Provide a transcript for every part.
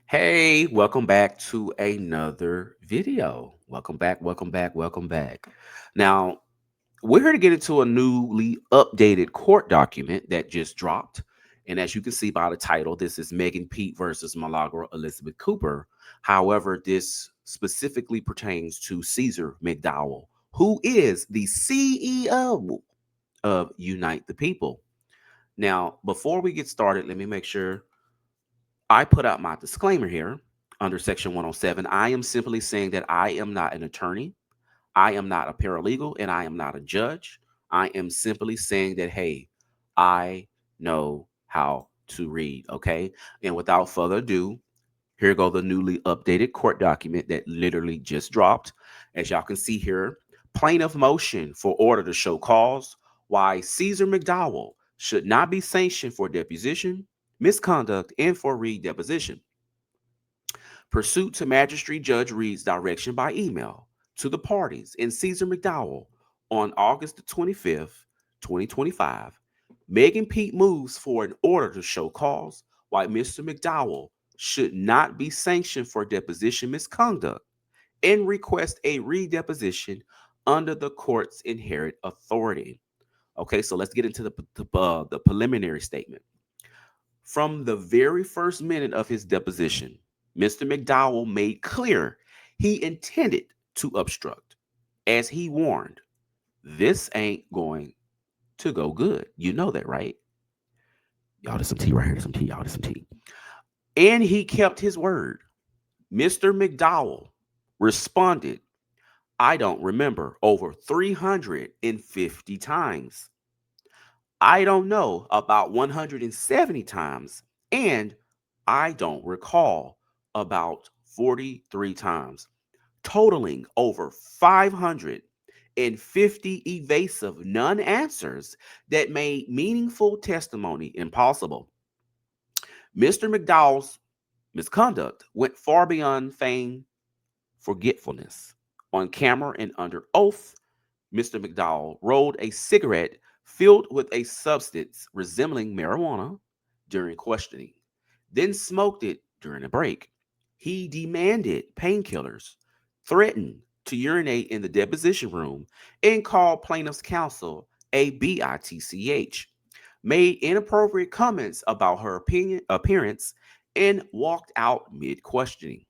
Hey, welcome back to another video. Welcome back, welcome back, welcome back. Now, we're here to get into a newly updated court document that just dropped. And as you can see by the title, this is Megan Pete versus Milagro Elizabeth Cooper. However, this specifically pertains to Cesar McDowell, who is the CEO of Unite the People. Now, before we get started, let me make sure I put out my disclaimer here under Section 107. I am simply saying that I am not an attorney, I am not a paralegal, and I am not a judge. I am simply saying that, hey, I know how to read, okay? And without further ado, here go the newly updated court document that literally just dropped. As y'all can see here, plaintiff motion for order to show cause why Cesar McDowell should not be sanctioned for deposition, misconduct, and for re-deposition. Pursuant to Magistrate Judge Reed's direction by email to the parties and Cesar McDowell on August the 25th, 2025, Megan Pete moves for an order to show cause why Mr. McDowell should not be sanctioned for deposition misconduct and request a re-deposition under the court's inherent authority. Okay, so let's get into the preliminary statement. From the very first minute of his deposition, Mr. McDowell made clear he intended to obstruct. As he warned, this ain't going to go good. You know that, right? Y'all, there's some tea right here. There's some tea. Y'all, there's some tea. And he kept his word. Mr. McDowell responded, I don't remember, over 350 times. I don't know, about 170 times. And I don't recall, about 43 times, totaling over 550 evasive non answers that made meaningful testimony impossible. Mr. McDowell's misconduct went far beyond feigned forgetfulness. On camera and under oath, Mr. McDowell rolled a cigarette filled with a substance resembling marijuana during questioning, then smoked it during a break. He demanded painkillers, threatened to urinate in the deposition room, and called plaintiff's counsel a bitch, made inappropriate comments about her appearance, and walked out mid questioning.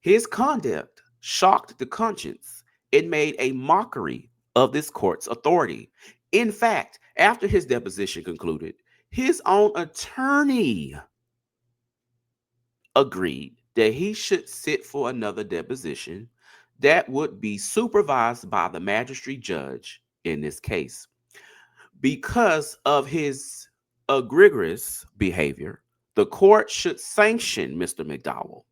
His conduct shocked the conscience and made a mockery of this court's authority. In fact, after his deposition concluded, his own attorney agreed that he should sit for another deposition that would be supervised by the magistrate judge in this case. Because of his egregious behavior, the court should sanction Mr. McDowell.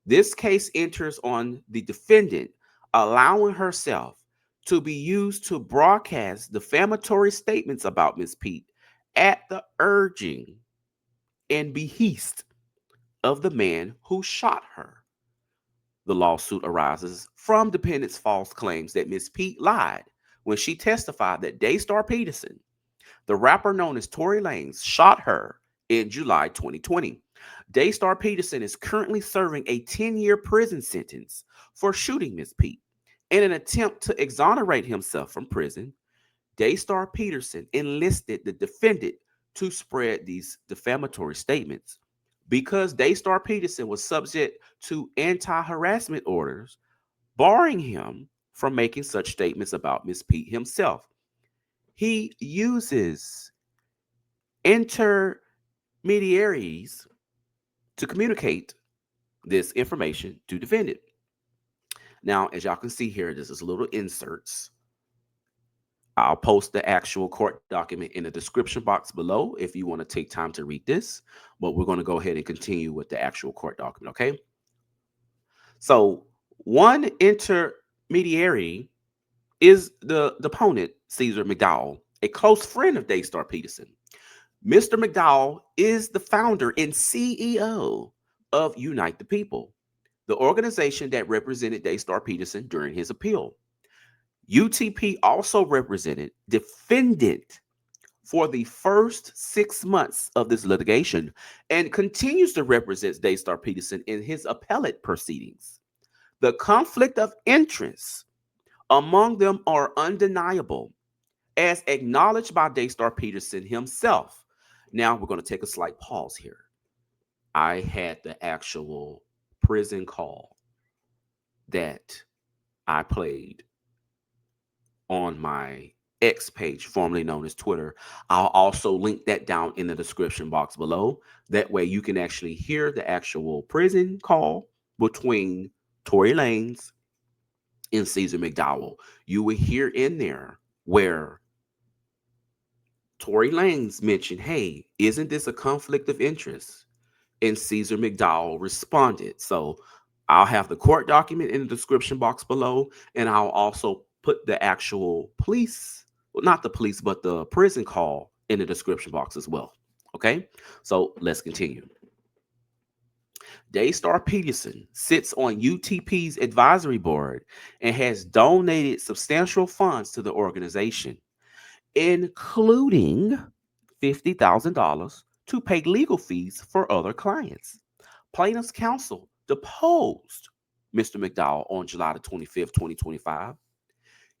This case enters on the defendant allowing herself to be used to broadcast defamatory statements about Miss Pete at the urging and behest of the man who shot her. The lawsuit arises from defendant's false claims that Miss Pete lied when she testified that Daystar Peterson, the rapper known as Tory Lanez, shot her in July 2020. Daystar Peterson is currently serving a 10-year prison sentence for shooting Miss Pete. In an attempt to exonerate himself from prison, Daystar Peterson enlisted the defendant to spread these defamatory statements. Because Daystar Peterson was subject to anti-harassment orders, barring him from making such statements about Miss Pete himself, he uses intermediaries to communicate this information to defendant. Now, as y'all can see here, this is little inserts. I'll post the actual court document in the description box below if you want to take time to read this. But we're going to go ahead and continue with the actual court document, okay? So, one intermediary is the deponent, Cesar McDowell, a close friend of Daystar Peterson. Mr. McDowell is the founder and CEO of Unite the People, the organization that represented Daystar Peterson during his appeal. UTP also represented defendant for the first 6 months of this litigation and continues to represent Daystar Peterson in his appellate proceedings. The conflict of interest among them are undeniable, as acknowledged by Daystar Peterson himself. Now we're going to take a slight pause here. I had the actual prison call that I played on my X page, formerly known as Twitter. I'll also link that down in the description box below. That way you can actually hear the actual prison call between Tory Lanez and Cesar McDowell. You will hear in there where Tory Lanez mentioned, hey, isn't this a conflict of interest? And Cesar McDowell responded. So I'll have the court document in the description box below, and I'll also put the actual police, well, not the police, but the prison call in the description box as well. Okay, so let's continue. Daystar Peterson sits on UTP's advisory board and has donated substantial funds to the organization, including $50,000 to pay legal fees for other clients. Plaintiff's counsel deposed Mr. McDowell on July the 25th, 2025.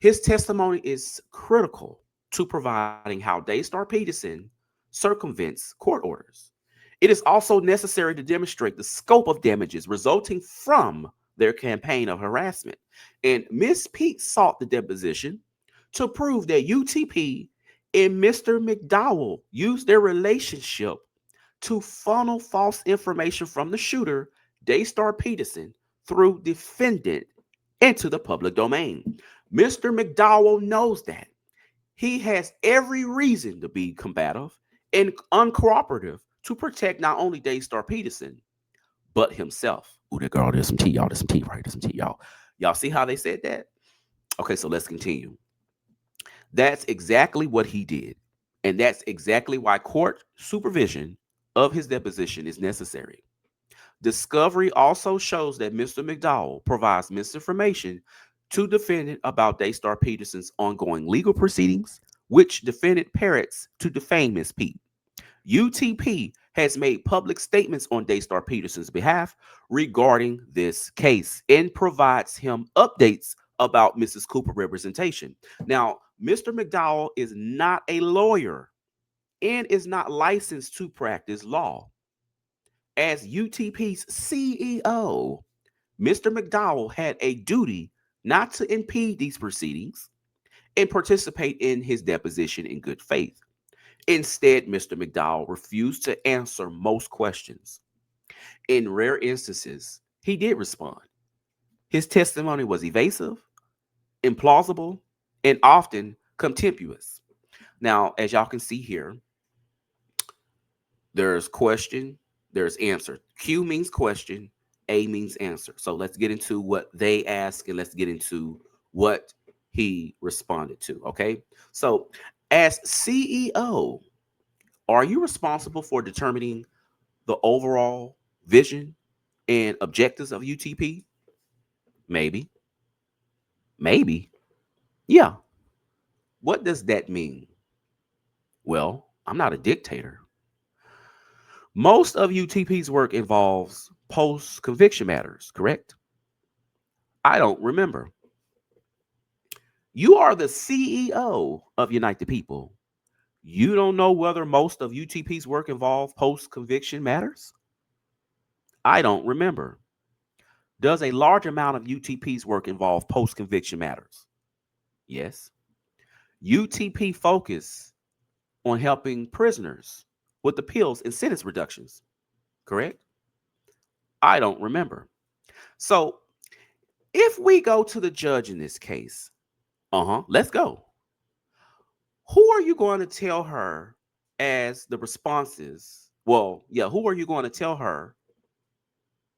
His testimony is critical to providing how Daystar Peterson circumvents court orders. It is also necessary to demonstrate the scope of damages resulting from their campaign of harassment. And Ms. Pete sought the deposition to prove that UTP and Mr. McDowell used their relationship to funnel false information from the shooter, Daystar Peterson, through defendant into the public domain. Mr. McDowell knows that. He has every reason to be combative and uncooperative to protect not only Daystar Peterson, but himself. Ooh, that girl, there's some tea, y'all. There's some tea, right? There's some tea, y'all. Y'all see how they said that? Okay, so let's continue. That's exactly what he did. And that's exactly why court supervision of his deposition is necessary. Discovery also shows that Mr. McDowell provides misinformation to defendant about Daystar Peterson's ongoing legal proceedings, which defendant parrots to defame Ms. Pete. UTP has made public statements on Daystar Peterson's behalf regarding this case and provides him updates about Mrs. Cooper representation. Now, Mr. McDowell is not a lawyer and is not licensed to practice law. As UTP's CEO, Mr. McDowell had a duty not to impede these proceedings and participate in his deposition in good faith. Instead, Mr. McDowell refused to answer most questions. In rare instances, he did respond. His testimony was evasive, implausible, and often contemptuous. Now, as y'all can see here, there's question, there's answer. Q means question, A means answer. So let's get into what they asked and let's get into what he responded to. Okay. So, as CEO, are you responsible for determining the overall vision and objectives of UTP? Maybe. Maybe. Yeah. What does that mean? Well, I'm not a dictator. Most of UTP's work involves post conviction matters, correct? I don't remember. You are the CEO of Unite the People. You don't know whether most of UTP's work involves post conviction matters? I don't remember. Does a large amount of UTP's work involve post conviction matters? Yes. UTP focus on helping prisoners with appeals and sentence reductions, correct? I don't remember. So if we go to the judge in this case, let's go. Who are you going to tell her as the responses? Well, yeah, who are you going to tell her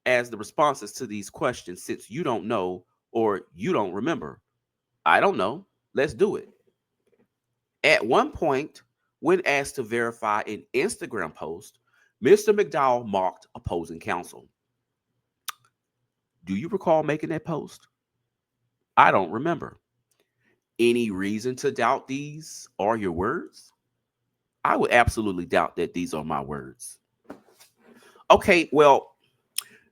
as the responses to these questions since you don't know or you don't remember? I don't know. Let's do it. At one point, when asked to verify an Instagram post, Mr. McDowell mocked opposing counsel. Do you recall making that post? I don't remember. Any reason to doubt these are your words? I would absolutely doubt that these are my words. Okay, well,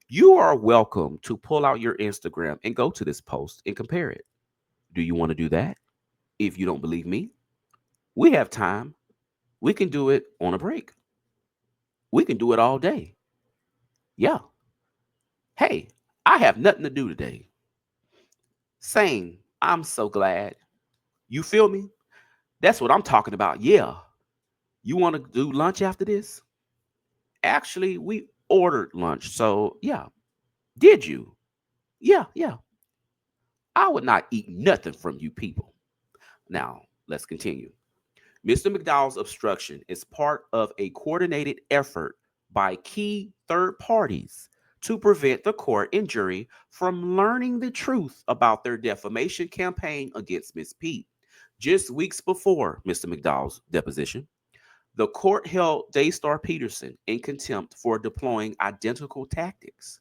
you are welcome to pull out your Instagram and go to this post and compare it. Do you want to do that? If you don't believe me, we have time. We can do it on a break. We can do it all day. Yeah. Hey, I have nothing to do today. Same. I'm so glad. You feel me? That's what I'm talking about. Yeah. You want to do lunch after this? Actually, we ordered lunch. So, yeah. Did you? Yeah, yeah. I would not eat nothing from you people. Now, let's continue. Mr. McDowell's obstruction is part of a coordinated effort by key third parties to prevent the court and jury from learning the truth about their defamation campaign against Miss Pete. Just weeks before Mr. McDowell's deposition, the court held Daystar Peterson in contempt for deploying identical tactics,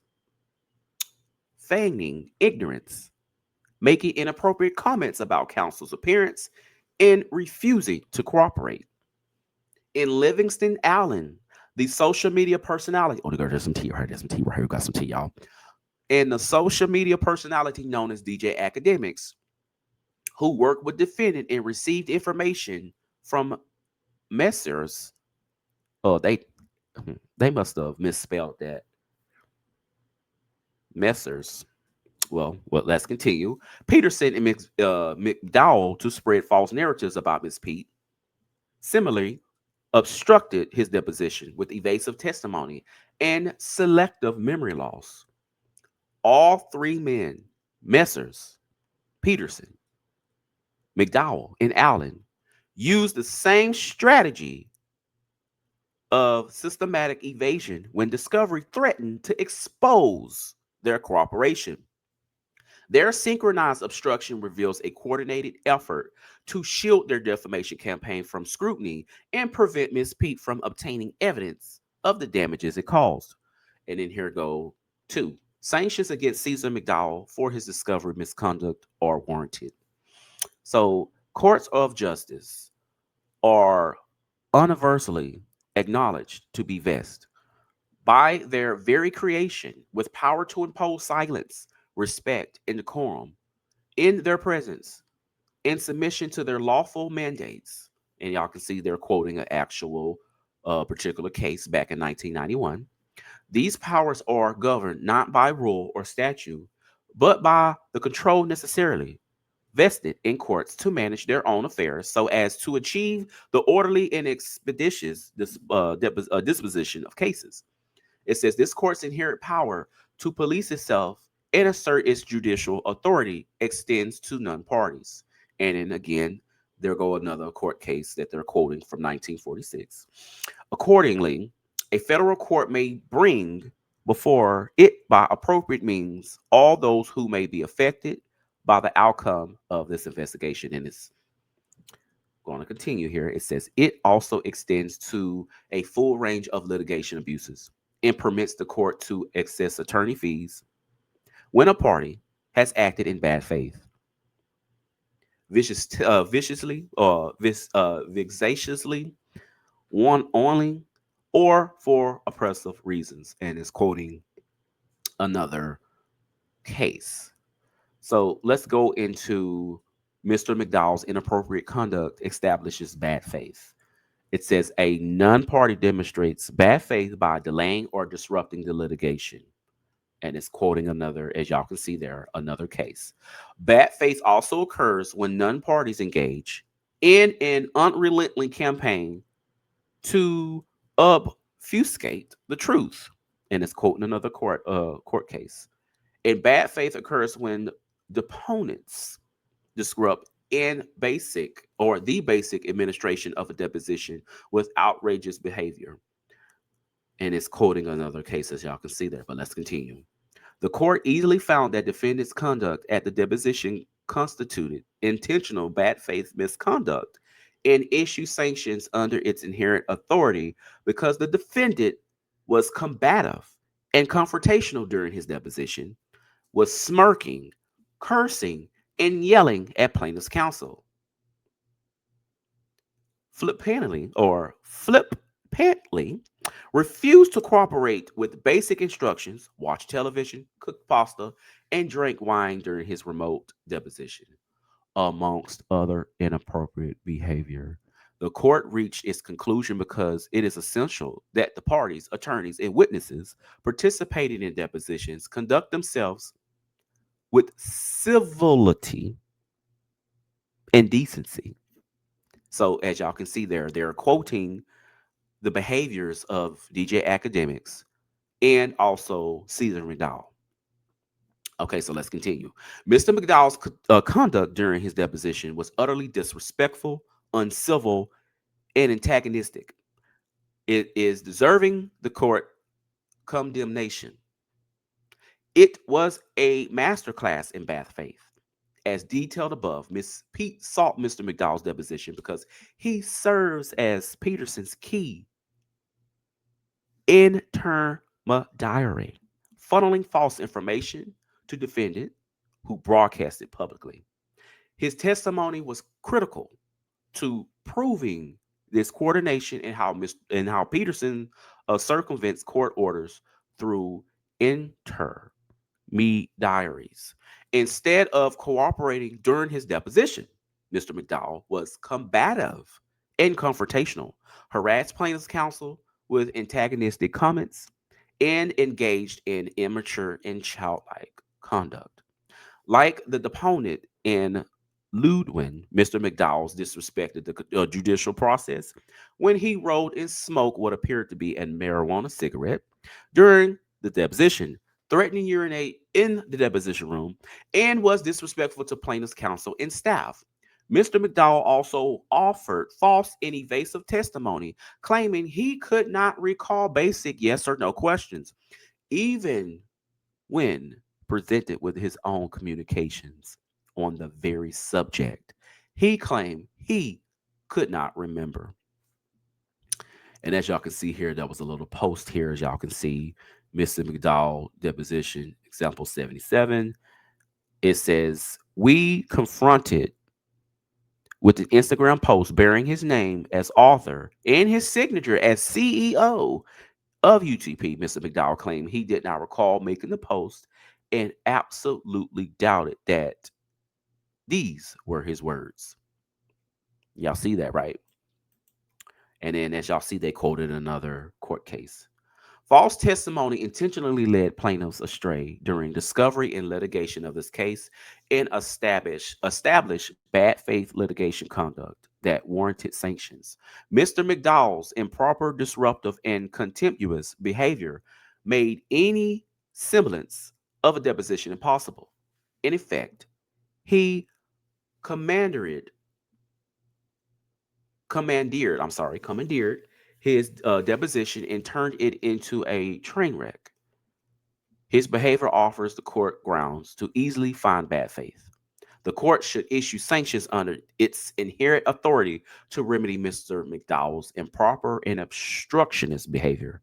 feigning ignorance, making inappropriate comments about counsel's appearance, and refusing to cooperate. In Livingston Allen, the social media personality. Oh, there's some tea right here. There's some tea right here. We got some tea, y'all. And the social media personality known as DJ Academics, who worked with defendant and received information from Messrs. Oh, they must have misspelled that. Messrs. Well, let's continue. Peterson and McDowell to spread false narratives about Miss Pete. Similarly, obstructed his deposition with evasive testimony and selective memory loss. All three men, Messrs. Peterson, McDowell, and Allen, used the same strategy of systematic evasion when discovery threatened to expose their cooperation. Their synchronized obstruction reveals a coordinated effort to shield their defamation campaign from scrutiny and prevent Ms. Pete from obtaining evidence of the damages it caused. And then here go two. Sanctions against Cesar McDowell for his discovery misconduct are warranted. So courts of justice are universally acknowledged to be vest by their very creation with power to impose silence, respect, and decorum in their presence in submission to their lawful mandates. And y'all can see they're quoting an actual particular case back in 1991. These powers are governed not by rule or statute, but by the control necessarily vested in courts to manage their own affairs so as to achieve the orderly and expeditious disposition of cases. It says this court's inherent power to police itself and assert its judicial authority extends to none parties. And then again, there go another court case that they're quoting from 1946. Accordingly, a federal court may bring before it by appropriate means all those who may be affected by the outcome of this investigation. And it's going to continue here. It says it also extends to a full range of litigation abuses and permits the court to excess attorney fees when a party has acted in bad faith, viciously or vexatiously, only, or for oppressive reasons. And is quoting another case. So let's go into Mr. McDowell's inappropriate conduct establishes bad faith. It says a non-party demonstrates bad faith by delaying or disrupting the litigation. And it's quoting another, as y'all can see there, another case. Bad faith also occurs when non-parties engage in an unrelenting campaign to obfuscate the truth. And it's quoting another court case. And bad faith occurs when deponents disrupt in basic or the basic administration of a deposition with outrageous behavior. And it's quoting another case, as y'all can see there, but let's continue. The court easily found that defendant's conduct at the deposition constituted intentional bad faith misconduct and issued sanctions under its inherent authority because the defendant was combative and confrontational during his deposition, was smirking, cursing, and yelling at plaintiff's counsel. flippantly refused to cooperate with basic instructions, watch television, cook pasta, and drink wine during his remote deposition, amongst other inappropriate behavior. The court reached its conclusion because it is essential that the parties, attorneys, and witnesses participating in depositions conduct themselves with civility and decency. So, as y'all can see there, they're quoting the behaviors of DJ Academics and also Cesar McDowell. Okay, so let's continue. Mr. McDowell's conduct during his deposition was utterly disrespectful, uncivil, and antagonistic. It is deserving the court condemnation. It was a masterclass in bad faith. As detailed above, Miss Pete sought Mr. McDowell's deposition because he serves as Peterson's key intermediary, funneling false information to defendant who broadcast it publicly. His testimony was critical to proving this coordination and how Peterson circumvents court orders through intermediaries instead of cooperating during his deposition. Mr. McDowell was combative and confrontational, harassed plaintiff's counsel with antagonistic comments, and engaged in immature and childlike conduct. Like the deponent in Ludwin, Mr. McDowell's disrespected the judicial process when he rolled and smoked what appeared to be a marijuana cigarette during the deposition, threatening to urinate in the deposition room, and was disrespectful to plaintiff's counsel and staff. Mr. McDowell also offered false and evasive testimony, claiming he could not recall basic yes or no questions, even when presented with his own communications on the very subject. He claimed he could not remember. And as y'all can see here, there was a little post here, as y'all can see, Mr. McDowell deposition, example 77. It says, we confronted with an Instagram post bearing his name as author and his signature as CEO of UTP. Mr. McDowell claimed he did not recall making the post and absolutely doubted that these were his words. Y'all see that, right? And then, as y'all see, they quoted another court case. False testimony intentionally led plaintiffs astray during discovery and litigation of this case and established bad faith litigation conduct that warranted sanctions. Mr. McDowell's improper, disruptive, and contemptuous behavior made any semblance of a deposition impossible. In effect, he commanded commandeered his deposition and turned it into a train wreck. His behavior offers the court grounds to easily find bad faith. The court should issue sanctions under its inherent authority to remedy Mr. McDowell's improper and obstructionist behavior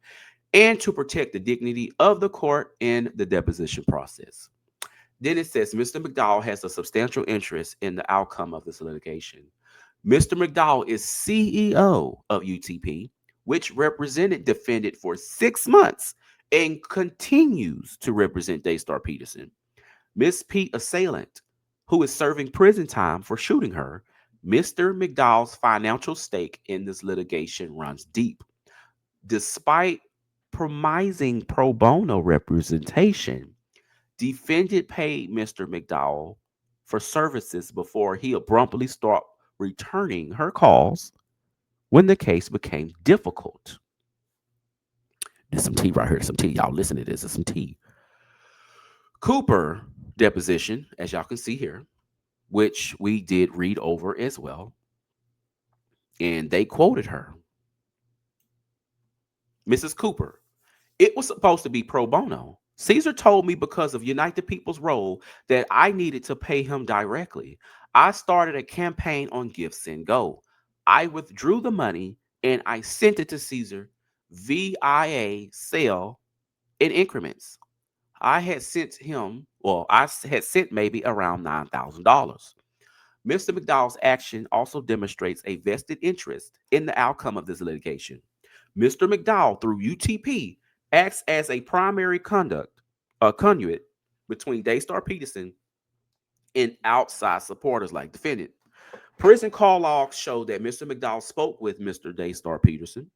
and to protect the dignity of the court in the deposition process. Then it says Mr. McDowell has a substantial interest in the outcome of this litigation. Mr. McDowell is CEO of UTP, which represented defendant for 6 months and continues to represent Daystar Peterson. Miss Pete assailant, who is serving prison time for shooting her. Mr. McDowell's financial stake in this litigation runs deep. Despite promising pro bono representation, defendant paid Mr. McDowell for services before he abruptly stopped returning her calls when the case became difficult. There's some tea right here. Some tea. Y'all listen to this. There's some tea. Cooper deposition, as y'all can see here, which we did read over as well. And they quoted her. Mrs. Cooper, it was supposed to be pro bono. Caesar told me because of Unite the People's role that I needed to pay him directly. I started a campaign on Give, Send, Go. I withdrew the money and I sent it to Caesar via sale in increments. I had sent maybe around $9,000. Mr. McDowell's action also demonstrates a vested interest in the outcome of this litigation. Mr. McDowell, through UTP, acts as a primary conduit between Daystar Peterson and outside supporters like defendant. Prison call logs show that Mr. McDowell spoke with Mr. Daystar Peterson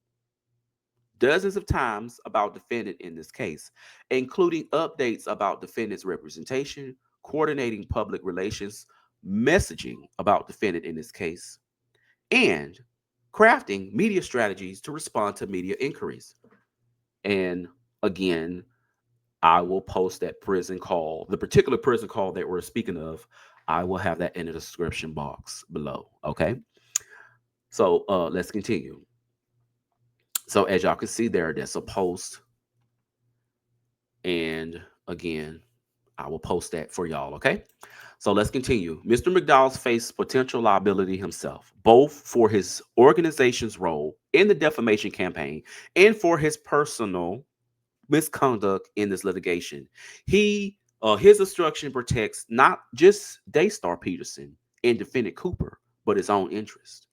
dozens of times about defendant in this case, including updates about defendant's representation, coordinating public relations, messaging about defendant in this case, and crafting media strategies to respond to media inquiries. And again, I will post that prison call, the particular prison call that we're speaking of. I will have that in the description box below. Okay. So let's continue. So as y'all can see there, there's a post. And again, I will post that for y'all. Okay. So let's continue. Mr. McDowell's faced potential liability himself, both for his organization's role in the defamation campaign and for his personal misconduct in this litigation. His obstruction protects not just Daystar Peterson and defendant Cooper, but his own interest.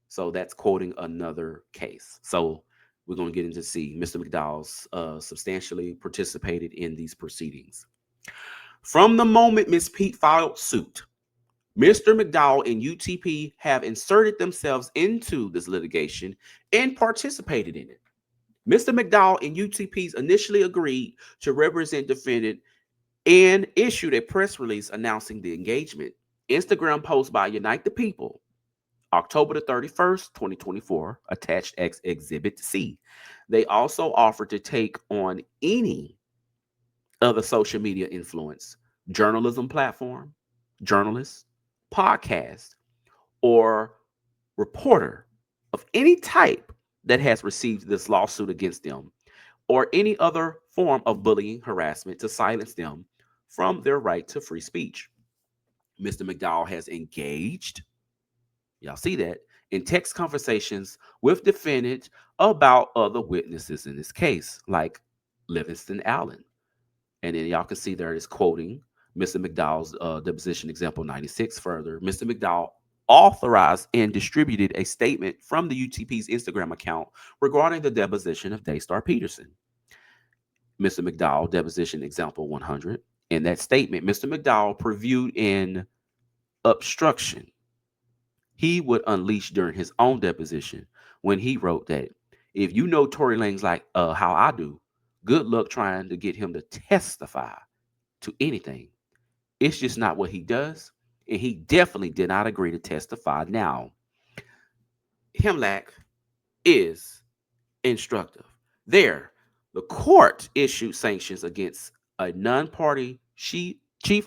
So that's quoting another case. So we're going to get into see Mr. McDowell's substantially participated in these proceedings. From the moment Ms. Pete filed suit, Mr. McDowell and UTP have inserted themselves into this litigation and participated in it. Mr. McDowell and UTPs initially agreed to represent defendant and issued a press release announcing the engagement. Instagram post by Unite the People, October the 31st, 2024, attached Exhibit C. They also offered to take on any other social media influence, journalism platform, journalist, podcast, or reporter of any type that has received this lawsuit against them, or any other form of bullying, harassment to silence them from their right to free speech. Mr. McDowell has engaged, y'all see that, in text conversations with defendant about other witnesses in this case, like Livingston Allen. And then y'all can see there is quoting Mr. McDowell's deposition example 96 further. Mr. McDowell authorized and distributed a statement from the UTP's Instagram account regarding the deposition of Daystar Peterson. Mr. McDowell, deposition example 100. In that statement, Mr. McDowell previewed in obstruction he would unleash during his own deposition when he wrote that if you know Tory Lanez like how I do, good luck trying to get him to testify to anything. It's just not what he does, and he definitely did not agree to testify. Now, Hemlack is instructive. There, the court issued sanctions against a non-party chief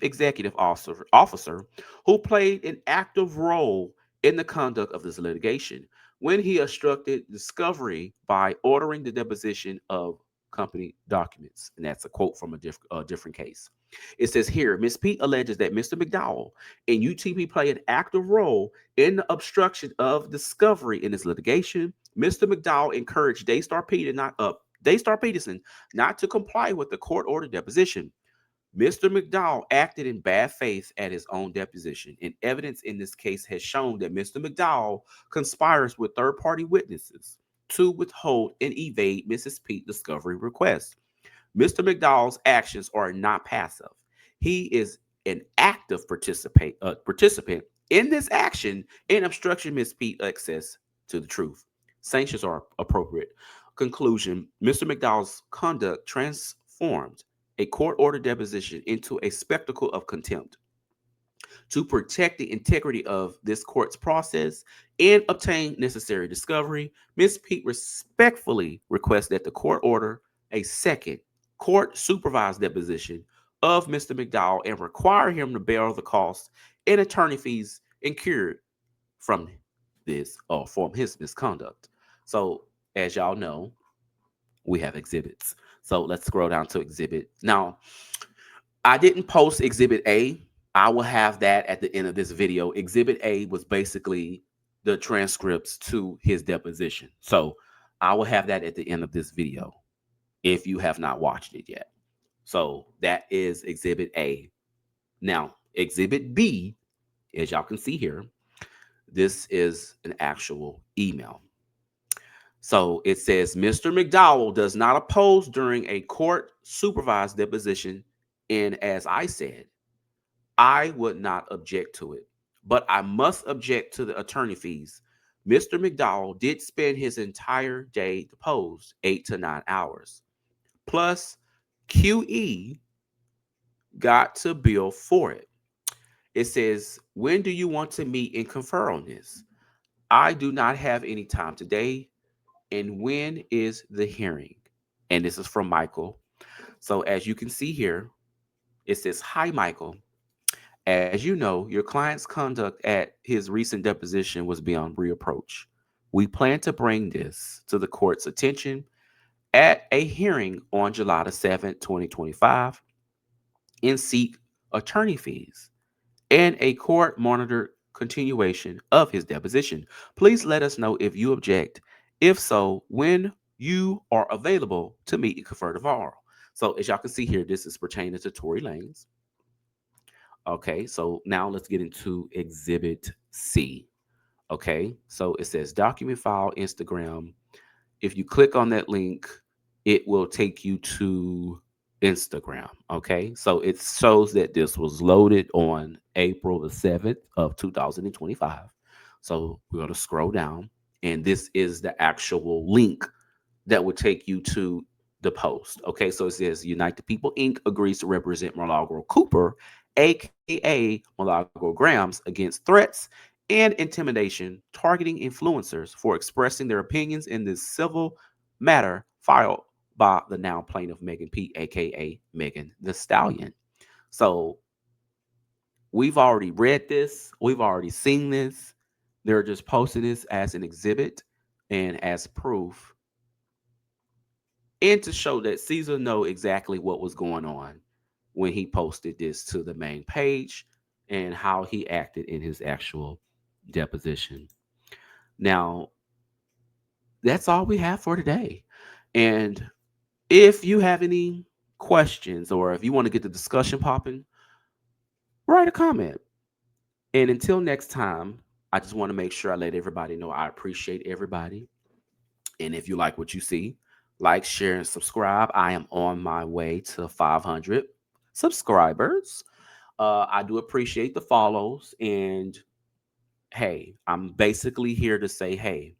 executive officer who played an active role in the conduct of this litigation when he obstructed discovery by ordering the deposition of company documents. And that's a quote from a different case. It says here, Ms. Pete alleges that Mr. McDowell and UTP play an active role in the obstruction of discovery in this litigation. Mr. McDowell encouraged Daystar Peterson not to comply with the court order deposition. Mr. McDowell acted in bad faith at his own deposition, and evidence in this case has shown that Mr. McDowell conspires with third-party witnesses to withhold and evade Mrs. Pete's discovery request. Mr. McDowell's actions are not passive. He is an active participant in this action in obstruction Ms. Pete access to the truth. Sanctions are appropriate. Conclusion, Mr. McDowell's conduct transformed a court order deposition into a spectacle of contempt. To protect the integrity of this court's process and obtain necessary discovery, Ms. Pete respectfully requests that the court order a second court supervised deposition of Mr. McDowell and require him to bear the costs and attorney fees incurred from this or from his misconduct. So, as y'all know, we have exhibits. So let's scroll down to exhibit. Now, I didn't post exhibit A. I will have that at the end of this video. Exhibit A was basically the transcripts to his deposition. So I will have that at the end of this video if you have not watched it yet. So that is exhibit A. Now, exhibit B As y'all can see here, this is an actual email. So it says, Mr. McDowell does not oppose during a court supervised deposition. And as I said, I would not object to it, but I must object to the attorney fees. Mr. McDowell did spend his entire day deposed, 8 to 9 hours. Plus, QE got to bill for it. It says, when do you want to meet and confer on this? I do not have any time today. And when is the hearing? And this is from Michael. So as you can see here, it says, hi, Michael. As you know, your client's conduct at his recent deposition was beyond reproach. We plan to bring this to the court's attention at a hearing on July the 7th, 2025, and seek attorney fees and a court-monitored continuation of his deposition. Please let us know if you object. If so, when you are available to meet and confer tomorrow. So as y'all can see here, this is pertaining to Tory Lanez. Okay, so now let's get into Exhibit C. Okay, so it says document file Instagram. If you click on that link, it will take you to Instagram. Okay, so it shows that this was loaded on April the 7th of 2025. So we're going to scroll down, and this is the actual link that would take you to the post. Okay, so it says Unite the People Inc. agrees to represent Milagro Cooper, aka Milagro Grams, against threats and intimidation targeting influencers for expressing their opinions in this civil matter filed by the now plaintiff Megan P, aka Megan Thee Stallion. So we've already read this, we've already seen this. They're just posting this as an exhibit and as proof, and to show that Cesar know exactly what was going on when he posted this to the main page and how he acted in his actual deposition. Now, that's all we have for today. And if you have any questions or if you want to get the discussion popping, write a comment. And until next time, I just want to make sure I let everybody know I appreciate everybody. And if you like what you see, like, share, and subscribe. I am on my way to 500 subscribers. I do appreciate the follows. And hey, I'm basically here to say, hey,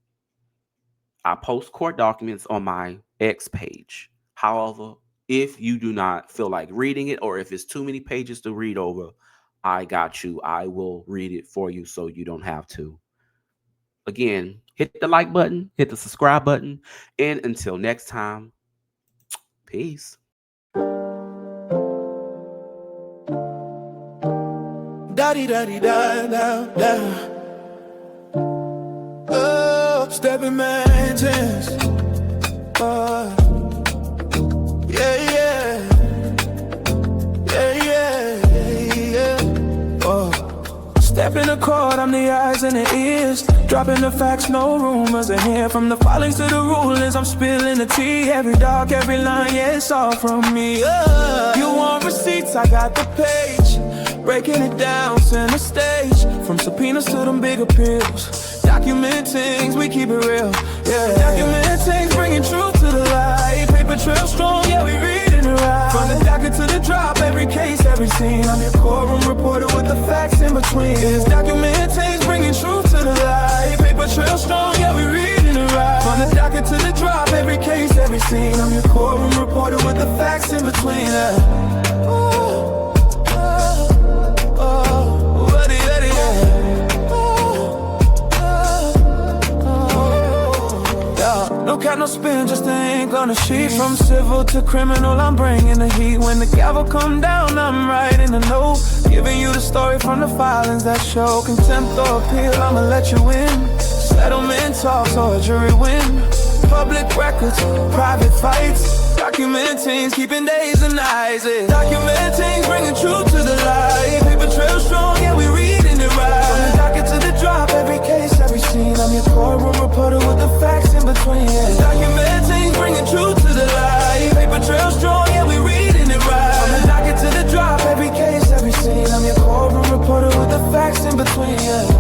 I post court documents on my X page. However, if you do not feel like reading it, or if it's too many pages to read over, I got you. I will read it for you so you don't have to. Again, hit the like button, hit the subscribe button, and until next time, peace. Oh, stepping mountains. Yeah, yeah. Yeah, yeah, yeah. Oh, step in the court, I'm the eyes and the ears. Dropping the facts, no rumors in here. From the filings to the rulings, I'm spilling the tea. Every dog, every line, yeah, it's all from me. You want receipts, I got the page. Breaking it down, center stage. From subpoenas to them big appeals. Document Tingz, we keep it real. Yeah, Document Tingz, bringing truth to the light. Paper trail strong, yeah, we reading it right. From the docket to the drop, every case, every scene. I'm your courtroom reporter with the facts in between. It's Document Tingz, bringing truth to the light. Paper trail strong, yeah, we reading it right. From the docket to the drop, every case, every scene. I'm your courtroom reporter with the facts in between. No cap, no spin, just the ink on the sheet. From civil to criminal, I'm bringing the heat. When the gavel come down, I'm writing a note, giving you the story from the filings that show contempt or appeal, I'ma let you in. Settlement talks or a jury win. Public records, private fights. Document Tingz, keeping days and nights. Document Tingz, bringing truth to the light. Paper trail strong, yeah, we reading it right. From the docket to the drop, every case, every scene. I'm your courtroom reporter with the facts in between. Document Tingz, bringing truth to the light. Paper trail strong, yeah, we reading it right. From the docket to the drop, every case, every scene. I'm your courtroom reporter with the facts in between. yeah.